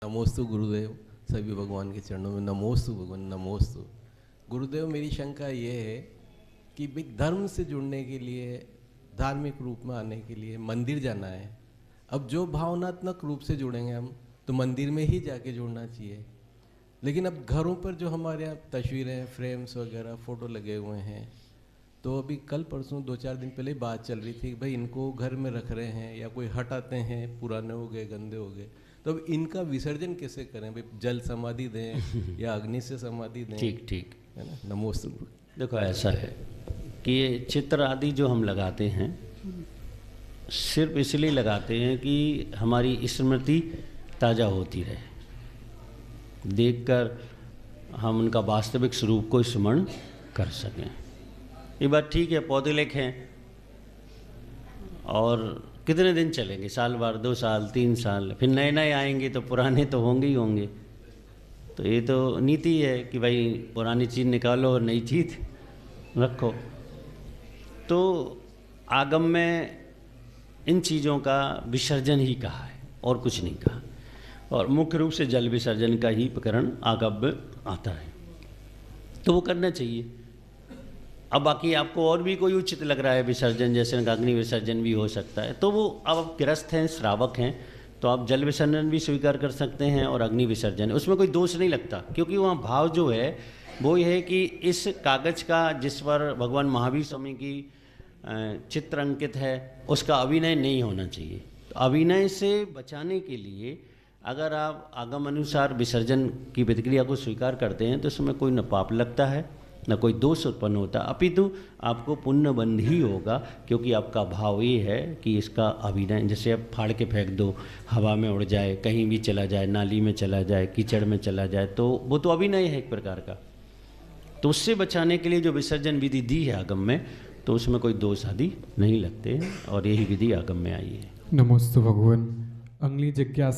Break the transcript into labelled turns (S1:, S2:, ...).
S1: नमोस्तु गुरुदेव, सभी भगवान के चरणों में नमोस्तु भगवान, नमोस्तु गुरुदेव। मेरी शंका ये है कि भाई धर्म से जुड़ने के लिए, धार्मिक रूप में आने के लिए मंदिर जाना है। अब जो भावनात्मक रूप से जुड़ेंगे हम तो मंदिर में ही जाके जुड़ना चाहिए, लेकिन अब घरों पर जो हमारे यहाँ तस्वीरें, फ्रेम्स वगैरह, फ़ोटो लगे हुए हैं, तो अभी कल परसों 2-4 दिन पहले बात चल रही थी कि भाई इनको घर में रख रहे हैं या कोई हटाते हैं, पुराने हो गए, गंदे हो गए, तो अब इनका विसर्जन कैसे करें? भाई जल समाधि दें या अग्नि से समाधि दें?
S2: ठीक
S1: है ना। नमोस्तु।
S2: देखो ऐसा है कि ये चित्र आदि जो हम लगाते हैं सिर्फ इसलिए लगाते हैं कि हमारी स्मृति ताज़ा होती रहे, देखकर हम उनका वास्तविक स्वरूप को स्मरण कर सकें। ये बात ठीक है, पौधे लिखें और कितने दिन चलेंगे, साल भर, 2 साल, 3 साल, फिर नए नए आएंगे तो पुराने तो होंगे ही होंगे। तो ये तो नीति है कि भाई पुरानी चीज़ निकालो और नई चीज़ रखो। तो आगम में इन चीज़ों का विसर्जन ही कहा है और कुछ नहीं कहा, और मुख्य रूप से जल विसर्जन का ही प्रकरण आगम में आता है, तो वो करना चाहिए। अब बाकी आपको और भी कोई उचित लग रहा है विसर्जन, जैसे अग्नि विसर्जन भी हो सकता है, तो वो अब आप गृहस्थ हैं, श्रावक हैं, तो आप जल विसर्जन भी स्वीकार कर सकते हैं और अग्नि विसर्जन, उसमें कोई दोष नहीं लगता, क्योंकि वहाँ भाव जो है वो ये है कि इस कागज़ का जिस पर भगवान महावीर स्वामी की चित्र अंकित है उसका अभिनय नहीं होना चाहिए। तो अभिनय से बचाने के लिए अगर आप आगम अनुसार विसर्जन की प्रतिक्रिया को स्वीकार करते हैं तो उसमें कोई न पाप लगता है न कोई दोष उत्पन्न होता, अपितु आपको पुण्यबंध ही होगा, क्योंकि आपका भाव ये है कि इसका अभिनय, जैसे आप फाड़ के फेंक दो, हवा में उड़ जाए, कहीं भी चला जाए, नाली में चला जाए, कीचड़ में चला जाए, तो वो तो अभिनय है एक प्रकार का। तो उससे बचाने के लिए जो विसर्जन विधि दी है आगम में, तो उसमें कोई दोष आदि नहीं लगते, और यही विधि आगम में आई है।
S3: नमोस्तु भगवान। अगली जिज्ञासा